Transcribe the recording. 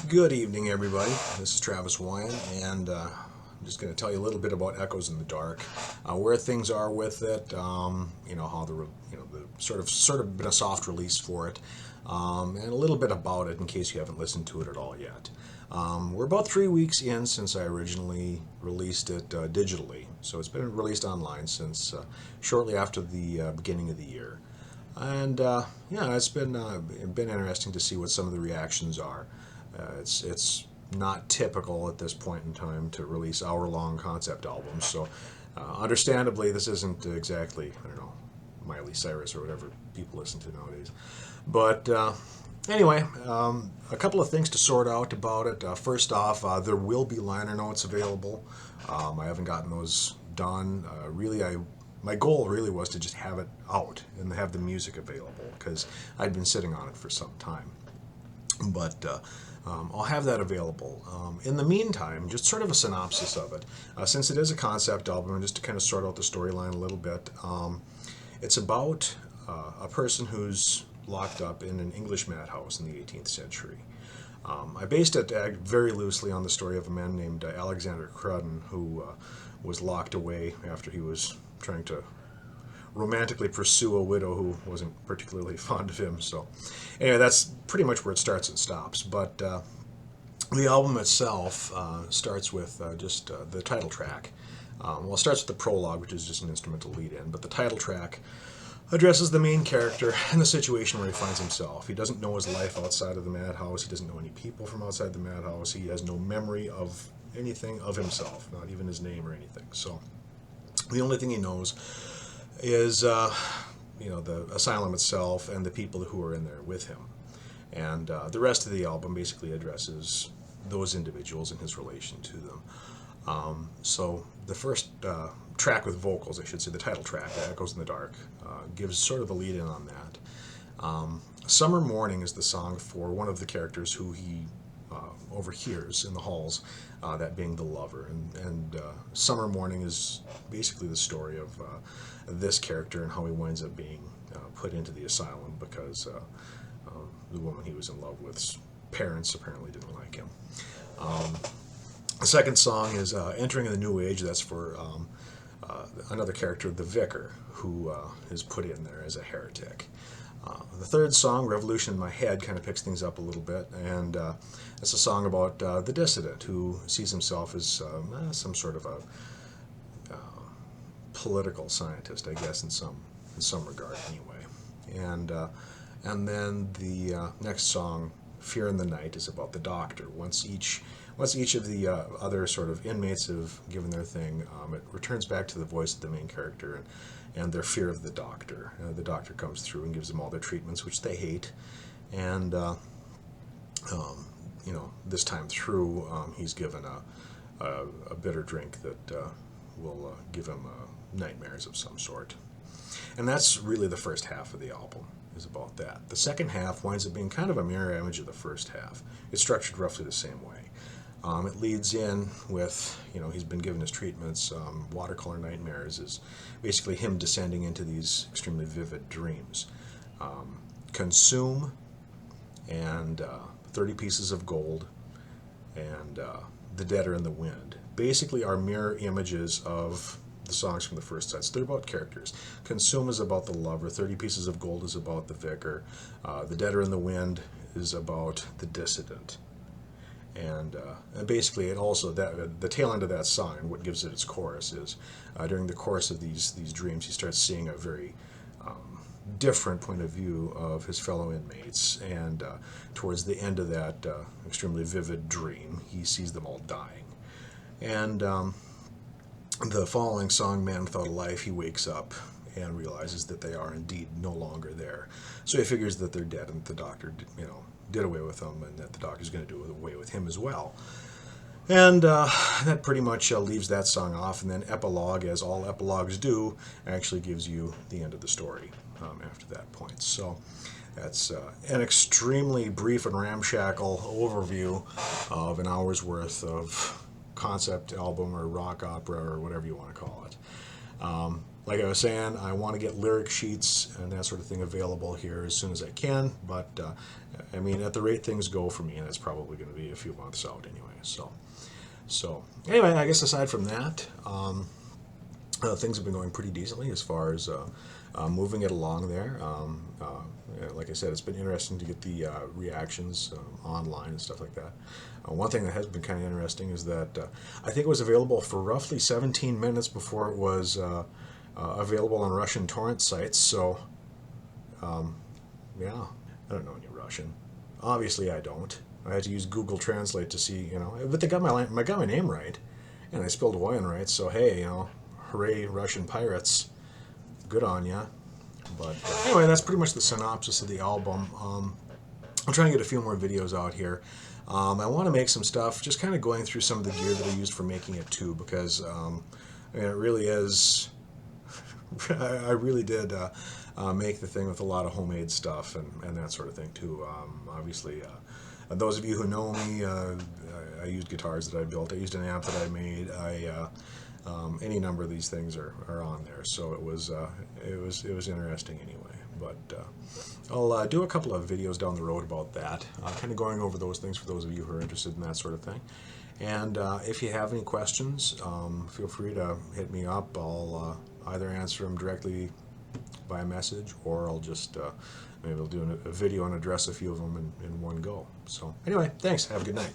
Good evening, everybody. This is Travis Woyen, and I'm just going to tell you a little bit about Echoes in the Dark, where things are with it. How the sort of been a soft release for it, and a little bit about it in case you haven't listened to it at all yet. We're about 3 weeks in since I originally released it digitally, so it's been released online since shortly after the beginning of the year. And yeah, it's been interesting to see what some of the reactions are. It's not typical at this point in time to release hour-long concept albums, so understandably, this isn't exactly, I don't know, Miley Cyrus or whatever people listen to nowadays. But anyway, a couple of things to sort out about it. First off, there will be liner notes available. I haven't gotten those done. My goal really was to just have it out and have the music available because I'd been sitting on it for some time. But I'll have that available. In the meantime, just sort of a synopsis of it. Since it is a concept album, and just to kind of sort out the storyline a little bit, it's about a person who's locked up in an English madhouse in the 18th century. I based it very loosely on the story of a man named Alexander Cruden, who was locked away after he was trying to romantically pursue a widow who wasn't particularly fond of him. So, anyway, that's pretty much where it starts and stops. But the album itself starts with just the title track. Well, it starts with the prologue, which is just an instrumental lead-in, but the title track addresses the main character and the situation where he finds himself. He doesn't know his life outside of the madhouse. He doesn't know any people from outside the madhouse. He has no memory of anything of himself, not even his name or anything. So the only thing he knows is the asylum itself and the people who are in there with him. And the rest of the album basically addresses those individuals and his relation to them. So the first track with vocals, I should say, the title track, Echoes in the Dark, gives sort of the lead in on that. Summer Morning is the song for one of the characters who he overhears in the halls, that being the lover. And Summer Morning is basically the story of this character and how he winds up being put into the asylum because the woman he was in love with's parents apparently didn't like him. The second song is Entering the New Age. That's for another character, the vicar, who is put in there as a heretic. The third song, Revolution in My Head, kind of picks things up a little bit, and it's a song about the dissident who sees himself as some sort of a political scientist, I guess, in some regard, anyway. And then the next song, Fear in the Night, is about the doctor. Once each of the other sort of inmates have given their thing, it returns back to the voice of the main character and their fear of the doctor. The doctor comes through and gives them all their treatments, which they hate. And, this time through, he's given a bitter drink that will give him nightmares of some sort. And that's really the first half of the album, is about that. The second half winds up being kind of a mirror image of the first half. It's structured roughly the same way. It leads in with, he's been given his treatments. Watercolor Nightmares is basically him descending into these extremely vivid dreams. Consume and 30 Pieces of Gold and The Dead Are in the Wind basically are mirror images of the songs from the first set. So they're about characters. Consume is about the lover. 30 Pieces of Gold is about the vicar. The Dead Are in the Wind is about the dissident. And basically, it also the tail end of that song, what gives it its chorus, is during the course of these dreams, he starts seeing a very different point of view of his fellow inmates. And towards the end of that extremely vivid dream, he sees them all dying. And the following song, Man Without a Life, he wakes up and realizes that they are indeed no longer there. So he figures that they're dead and that the doctor, did away with them, and that the doctor's going to do away with him as well. And that pretty much leaves that song off, and then epilogue, as all epilogues do, actually gives you the end of the story after that point. So that's an extremely brief and ramshackle overview of an hour's worth of concept album or rock opera or whatever you want to call it. like I was saying, I want to get lyric sheets and that sort of thing available here as soon as I can. But I mean, at the rate things go for me, and it's probably going to be a few months out anyway. So anyway, I guess aside from that, things have been going pretty decently as far as moving it along there. Like I said, it's been interesting to get the reactions online and stuff like that. One thing that has been kind of interesting is that I think it was available for roughly 17 minutes before it was available on Russian torrent sites. So, yeah, I don't know any Russian. Obviously, I don't. I had to use Google Translate to see, but they got my name right, and I spelled Woyen right. So hey, hooray, Russian pirates, good on ya. But anyway, that's pretty much the synopsis of the album. I'll try and get a few more videos out here. I want to make some stuff, just kind of going through some of the gear that I used for making it too, because it really is. I really did make the thing with a lot of homemade stuff and that sort of thing too. Obviously, those of you who know me, I used guitars that I built. I used an amp that I made. Any number of these things are on there, so it was interesting anyway. But I'll do a couple of videos down the road about that, kind of going over those things for those of you who are interested in that sort of thing. And if you have any questions, feel free to hit me up. I'll either answer them directly by message, or I'll just maybe I'll do a video and address a few of them in one go. So anyway, thanks. Have a good night.